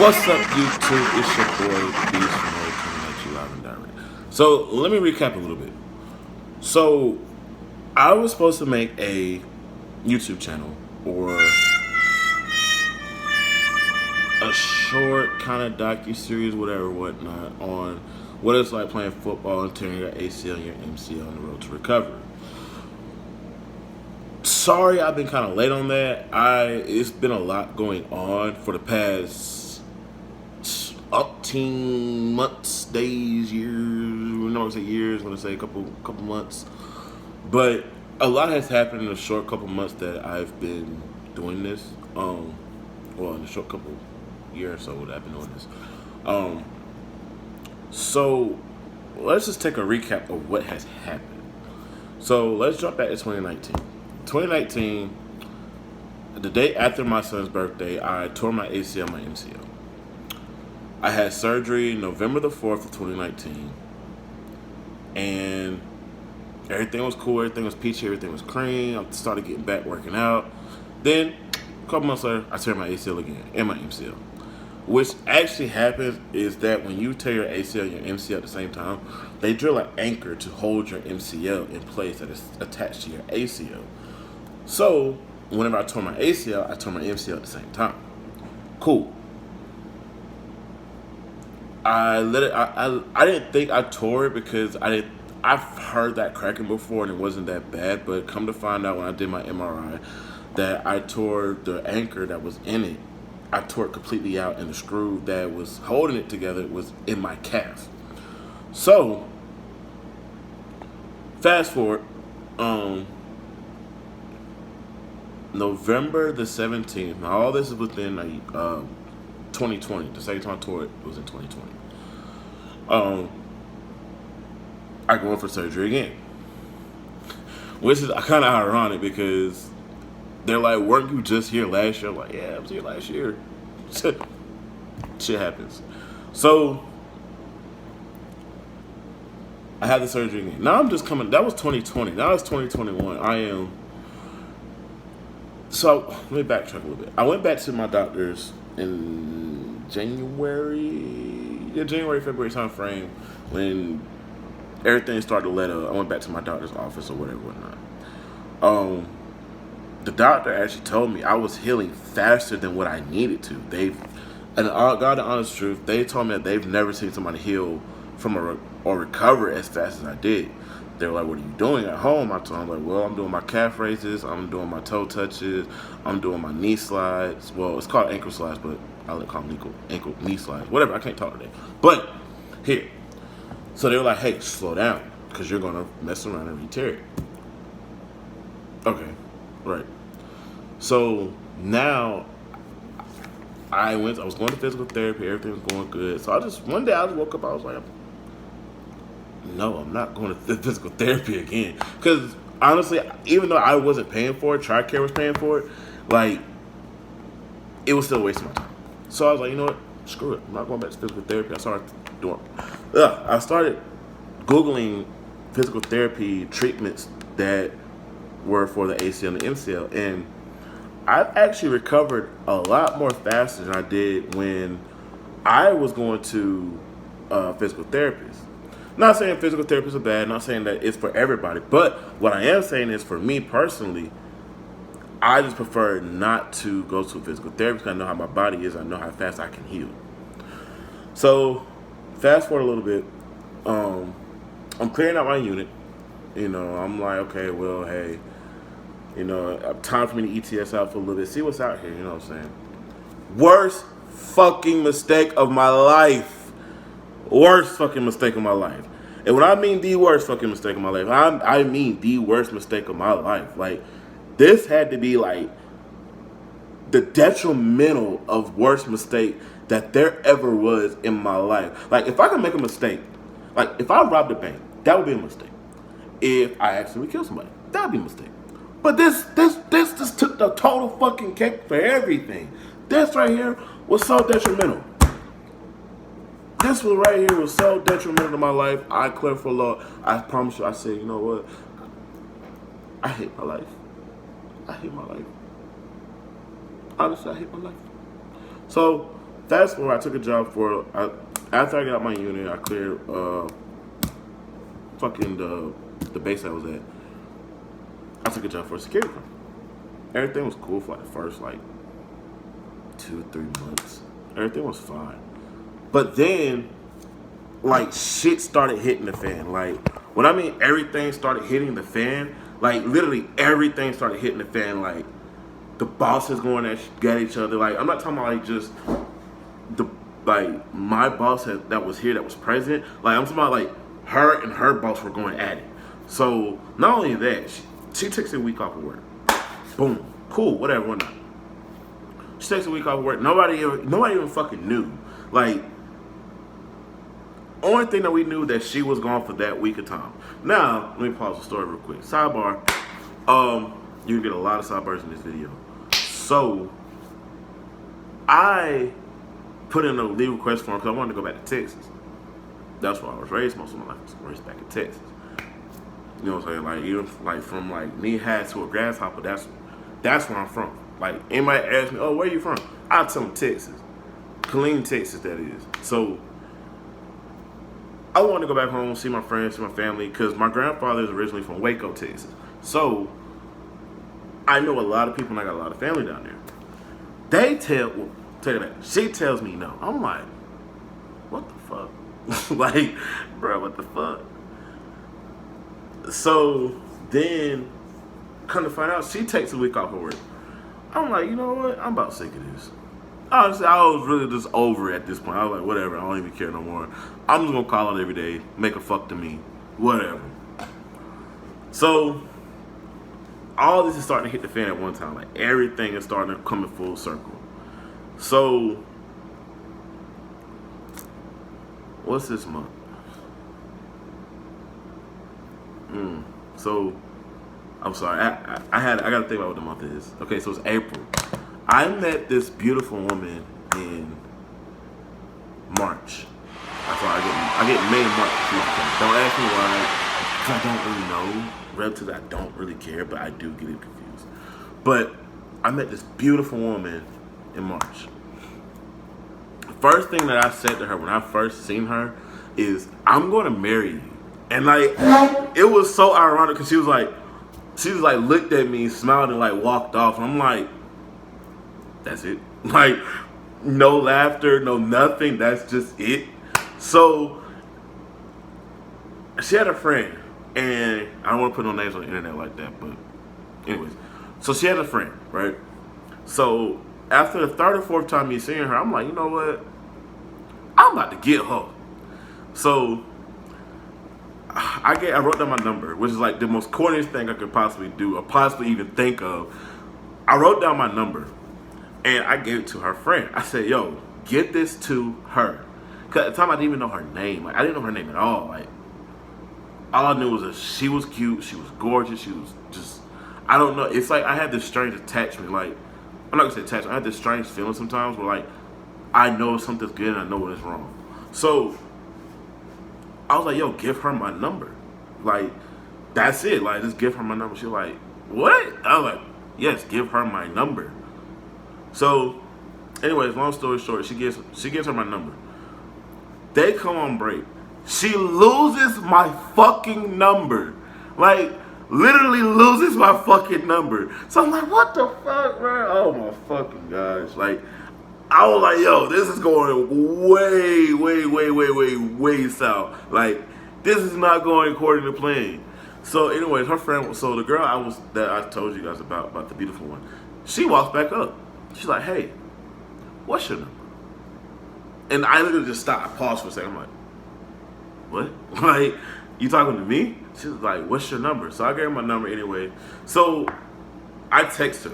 What's up, YouTube? It's your boy Beast Mode coming at you live and direct. So let me recap a little bit. So I was supposed to make a YouTube channel or a short kind of docu series, whatever, whatnot, on what it's like playing football and tearing your ACL and your MCL on the road to recovery. Sorry, I've been kind of late on that. It's been a lot going on for the past up teen months, days, years. We don't say years. I'm gonna say a couple months. But a lot has happened in a short couple months that I've been doing this. Well, in a short couple year or so that I've been doing this. Um, so let's just take a recap of what has happened. So let's jump back to 2019. 2019, the day after my son's birthday, I tore my ACL, my MCL. I had surgery November the 4th of 2019, and everything was cool, everything was peachy, everything was cream. I started getting back working out. Then, a couple months later, I tear my ACL again and my MCL. Which actually happens is that when you tear your ACL and your MCL at the same time, they drill an anchor to hold your MCL in place that is attached to your ACL. So, whenever I tore my ACL, I tore my MCL at the same time. Cool. I didn't think I tore it because I've heard that cracking before and it wasn't that bad, but come to find out when I did my MRI that I tore the anchor that was in it. I tore it completely out, and the screw that was holding it together was in my calf. So fast forward, November the 17th. Now all this is within 2020. The second time I tore it was in 2020. I go in for surgery again, which is kind of ironic because they're like, "Weren't you just here last year?" I'm like, "Yeah, I was here last year." Shit happens. So I had the surgery again. Now I'm just coming. That was 2020. Now it's 2021. I am. So let me backtrack a little bit. I went back to my doctor's in January, February time frame when everything started to let up. I went back to my doctor's office or whatever, whatnot. The doctor actually told me I was healing faster than what I needed to. And God, the honest truth, they told me that they've never seen somebody heal from or recover as fast as I did. They were like, "What are you doing at home?" I told them, like, "Well, I'm doing my calf raises, I'm doing my toe touches, I'm doing my knee slides. Well, it's called ankle slides, but I like call them ankle knee slides. Whatever, I can't talk today. But here, so they were like, "Hey, slow down, because you're gonna mess around and re-tear it." Okay, right. So now I was going to physical therapy, everything was going good. So one day I just woke up, I was like, "No, I'm not going to physical therapy again." Because honestly, even though I wasn't paying for it, TRICARE was paying for it, like, it was still wasting my time. So I was like, you know what? Screw it. I'm not going back to physical therapy. I started Googling physical therapy treatments that were for the ACL and the MCL, and I've actually recovered a lot more faster than I did when I was going to physical therapists. Not saying physical therapists are bad, not saying that it's for everybody, but what I am saying is for me personally, I just prefer not to go to a physical therapist because I know how my body is, I know how fast I can heal. So, fast forward a little bit, I'm clearing out my unit. I'm like, okay, well, hey, time for me to ETS out for a little bit, see what's out here, you know what I'm saying? Worst fucking mistake of my life. Worst fucking mistake of my life. And when I mean the worst fucking mistake of my life, I mean the worst mistake of my life. Like, this had to be like the detrimental of worst mistake that there ever was in my life. Like, if I could make a mistake, like if I robbed a bank, that would be a mistake. If I accidentally killed somebody, that would be a mistake. But this just took the total fucking cake for everything. This right here was so detrimental. This one right here was so detrimental to my life. I clear for law. I promise you, I said, you know what? I hate my life. I hate my life. Honestly, I hate my life. So Fast forward, I took a job for, after I got out my unit, I cleared fucking the base I was at. I took a job for a security company. Everything was cool for like the first like 2-3 months. Everything was fine. But then, like, shit started hitting the fan. Like, when I mean everything started hitting the fan, like, literally everything started hitting the fan. Like, the bosses going at each other. Like, I'm not talking about, like, just the, like, my boss that was here, that was present. Like, I'm talking about, like, her and her boss were going at it. So, not only that, she takes a week off of work. Boom. Cool. Whatever. Whatnot. She takes a week off of work. Nobody even fucking knew. Like, only thing that we knew that she was gone for that week of time. Now, let me pause the story real quick. Sidebar. You can get a lot of sidebars in this video. So, I put in a leave request form because I wanted to go back to Texas. That's where I was raised. Most of my life I was raised back in Texas. You know what I'm saying? Like, even like from like knee high to a grasshopper, that's where I'm from. Like, anybody ask me, oh, where you from? I tell them Texas. Killeen, Texas, that is. So, I wanted to go back home, see my friends, see my family, because my grandfather is originally from Waco, Texas. So, I know a lot of people and I got a lot of family down there. Tell you that. She tells me no. I'm like, what the fuck? Like, bro, what the fuck? So, then, come to find out, she takes a week off of work. I'm like, you know what? I'm about sick of this. Honestly, I was really just over it at this point. I was like, whatever, I don't even care no more. I'm just gonna call out every day, make a fuck to me, whatever. So, all this is starting to hit the fan at one time. Like, everything is starting to come in full circle. So, what's this month? So, I'm sorry, I gotta think about what the month is. Okay, so it's April. I met this beautiful woman in March. That's why I get May and March. Don't ask me why, because I don't really know. Relatively, I don't really care, but I do get it confused. But I met this beautiful woman in March. The first thing that I said to her when I first seen her is, I'm going to marry you. And like, it was so ironic because she was like, looked at me, smiled, and like walked off. And I'm like, that's it. Like, no laughter, no nothing. That's just it. So, she had a friend, and I don't want to put no names on the internet like that, but anyways. So, she had a friend, right? So, after the third or fourth time me seeing her, I'm like, you know what? I'm about to get her. So, I wrote down my number, which is like the most corniest thing I could possibly do or possibly even think of. I wrote down my number. And I gave it to her friend. I said, yo, get this to her. Because at the time, I didn't even know her name. Like, I didn't know her name at all. Like, all I knew was that she was cute. She was gorgeous. She was just, I don't know. It's like I had this strange attachment. Like, I'm not going to say attachment. I had this strange feeling sometimes where, like, I know something's good and I know what is wrong. So, I was like, yo, give her my number. Like, that's it. Like, just give her my number. She was like, what? I was like, yes, give her my number. So, anyways, long story short, she gives her my number. They come on break. She loses my fucking number. Like, literally loses my fucking number. So I'm like, what the fuck, bro? Oh my fucking gosh. Like, I was like, yo, this is going way south. Like, this is not going according to plan. So, anyways, her friend, so the girl that I told you guys about the beautiful one, she walks back up. She's like, hey, what's your number? And I literally just stopped. I paused for a second. I'm like, what? Like, you talking to me? She was like, what's your number? So I gave her my number anyway. So I text her.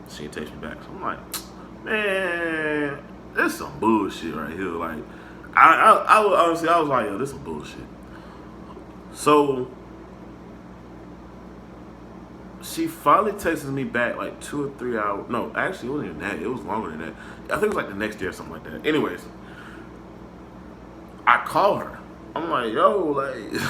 She didn't text me back. So I'm like, man, this is some bullshit right here. Like, I honestly, I was like, yo, this is some bullshit. So she finally texted me back like 2 or 3 hours. No, actually, it wasn't even that. It was longer than that. I think it was like the next day or something like that. Anyways, I call her. I'm like, yo, like,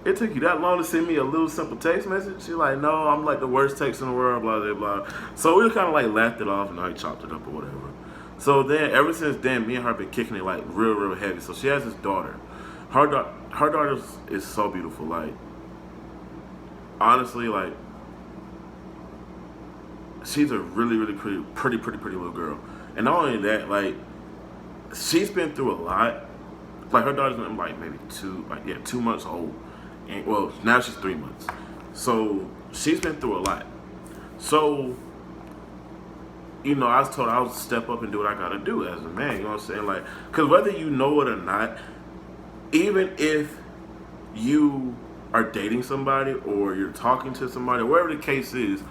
it took you that long to send me a little simple text message? She's like, no, I'm like the worst text in the world, blah, blah, blah. So we kind of like laughed it off and I chopped it up or whatever. So then, ever since then, me and her been kicking it like real, real heavy. So she has this daughter. Her daughter is so beautiful. Like honestly, like she's a really, really pretty little girl. And not only that, like she's been through a lot. Like her daughter's like maybe 2 months old, and well now she's 3 months. So she's been through a lot. So I was told I would step up and do what I gotta do as a man. You know what I'm saying? Like, cause whether you know it or not, even if you are dating somebody or you're talking to somebody, whatever the case is,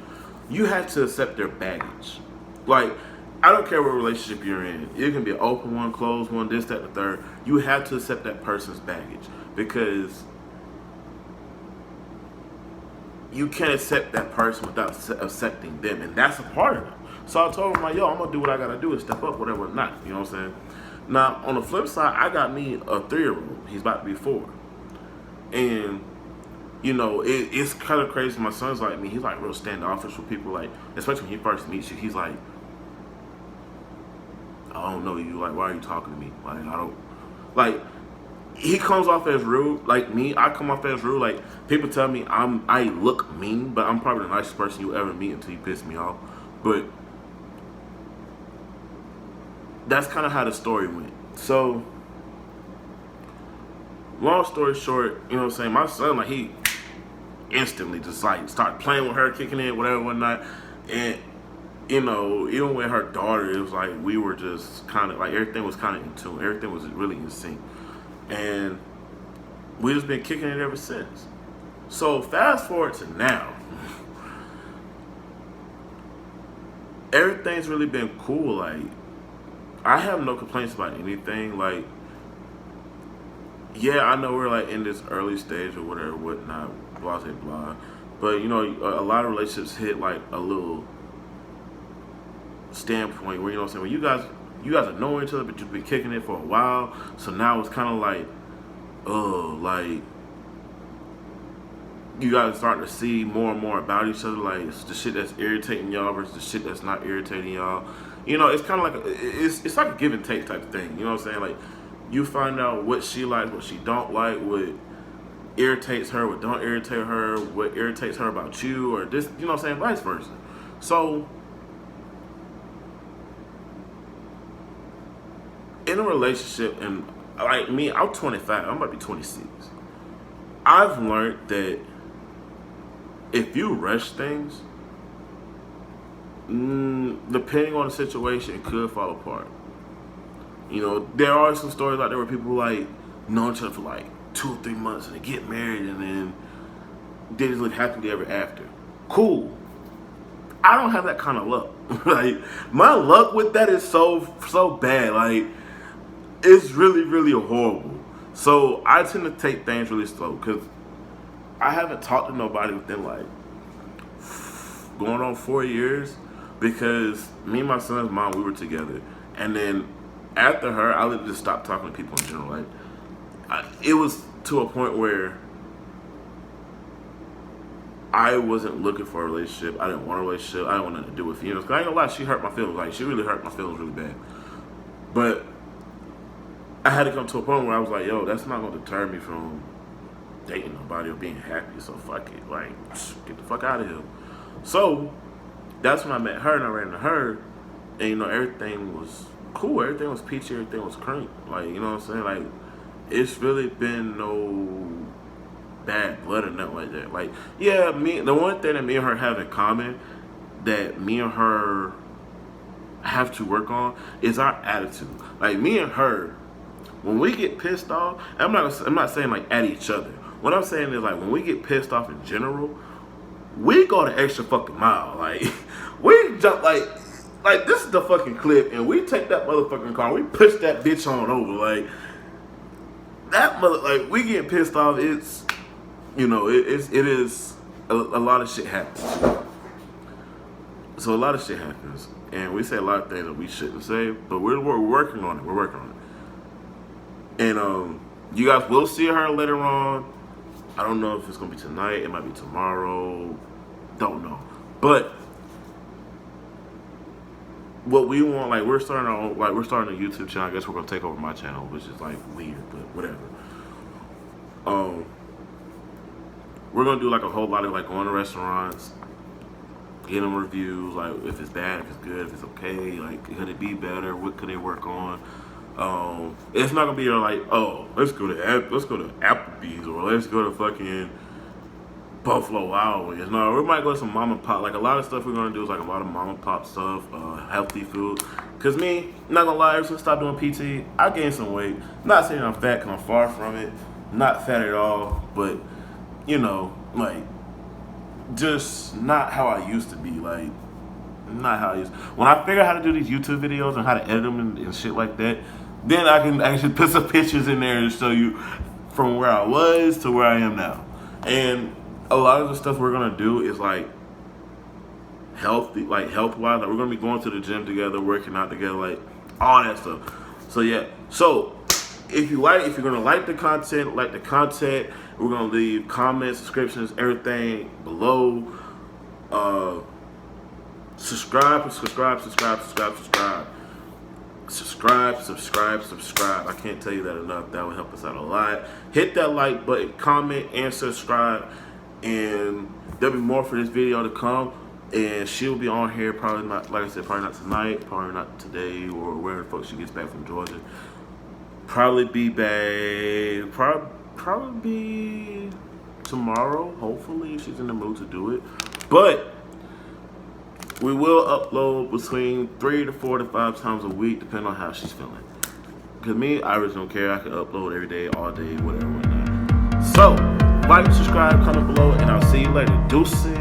you have to accept their baggage. Like, I don't care what relationship you're in. It can be an open one, closed one, this, that, the third. You have to accept that person's baggage because you can't accept that person without accepting them, and that's a part of them. So I told him like, yo, I'm gonna do what I gotta do and step up, whatever or not. You know what I'm saying? Now on the flip side, I got me a 3-year-old. He's about to be 4, and it's kind of crazy. My son's like me. He's like real standoffish with people. Like, especially when he first meets you, he's like, I don't know you. Like, why are you talking to me? Like, I don't like. He comes off as rude. Like me, I come off as rude. Like people tell me I look mean, but I'm probably the nicest person you ever meet until you piss me off. But that's kind of how the story went. So, long story short, you know what I'm saying? My son, like, he instantly just like started playing with her, kicking it, whatever, whatnot. And, even with her daughter, it was like we were just kind of like everything was kind of in tune. Everything was really in sync. And we just been kicking it ever since. So, fast forward to now. Everything's really been cool. Like, I have no complaints about anything. Like, yeah, I know we're like in this early stage or whatever, whatnot, blah, blah, blah. But a lot of relationships hit like a little standpoint where what I'm saying, when you guys are knowing each other, but you've been kicking it for a while. So now it's kind of like, like you guys starting to see more and more about each other. Like it's the shit that's irritating y'all versus the shit that's not irritating y'all. It's kind of like it's like a give and take type of thing. You know what I'm saying? Like you find out what she likes, what she don't like, what irritates her, what don't irritate her, what irritates her about you, or this. You know what I'm saying? Vice versa. So in a relationship, and like me, I'm 25. I'm about to be 26. I've learned that if you rush things, depending on the situation, it could fall apart. There are some stories out there where people like know each other for like 2 or 3 months and they get married and then they just live happily ever after. Cool. I don't have that kind of luck. Like my luck with that is so bad. Like it's really, really horrible. So I tend to take things really slow because I haven't talked to nobody within like going on 4 years because me and my son's mom, we were together. And then after her, I literally just stopped talking to people in general. Like, it was to a point where I wasn't looking for a relationship. I didn't want a relationship. I didn't want nothing to do with females. Cause I ain't gonna lie, she hurt my feelings. Like, she really hurt my feelings really bad. But I had to come to a point where I was like, yo, that's not gonna deter me from dating nobody or being happy. So fuck it. Like, get the fuck out of here. So that's when I met her and I ran into her. And, everything was cool. Everything was peachy. Everything was cream. Like, you know what I'm saying? Like, it's really been no bad blood or nothing like that. Like, yeah, the one thing that me and her have in common that me and her have to work on is our attitude. Like, me and her, when we get pissed off, I'm not saying like at each other. What I'm saying is like when we get pissed off in general, we go the extra fucking mile. Like, we jump like this is the fucking clip, and we take that motherfucking car, we push that bitch on over. Like that like we get pissed off. It's it is a lot of shit happens. So a lot of shit happens, and we say a lot of things that we shouldn't say, but we're working on it. We're working on it, and you guys will see her later on. I don't know if it's gonna be tonight. It might be tomorrow. Don't know, but what we want, like we're starting a YouTube channel. I guess we're gonna take over my channel, which is like weird, but whatever. Um, we're gonna do like a whole lot of like going to restaurants, getting them reviews, like if it's bad, if it's good, if it's okay, like could it be better, what could they work on. It's not gonna be like, oh, let's go to Applebee's or let's go to fucking Buffalo Wild Wings. No, we might go to some mom and pop. Like a lot of stuff we're gonna do is like a lot of mom and pop stuff, healthy food. Cause me, not gonna lie, ever since I stopped doing PT, I gained some weight. Not saying I'm fat, cause I'm far from it. Not fat at all, but you know, like just not how I used to be. Like not how I used. When I figure out how to do these YouTube videos and how to edit them and shit like that, then I can actually put some pictures in there and show you from where I was to where I am now. And a lot of the stuff we're gonna do is like healthy, like health wise. Like we're gonna be going to the gym together, working out together, like all that stuff. So yeah. So if you're gonna like the content, we're gonna leave comments, subscriptions, everything below. Subscribe. I can't tell you that enough. That would help us out a lot. Hit that like button, comment, and subscribe. And there'll be more for this video to come. And she'll be on here probably not, like I said, probably not tonight, probably not today, or where the fuck she gets back from Georgia. Probably be back, probably be tomorrow, hopefully, if she's in the mood to do it. But we will upload between 3 to 4 to 5 times a week, depending on how she's feeling. Because me, I really don't care. I can upload every day, all day, whatever, whatnot. So, like, subscribe, comment below, and I'll see you later. Deuces.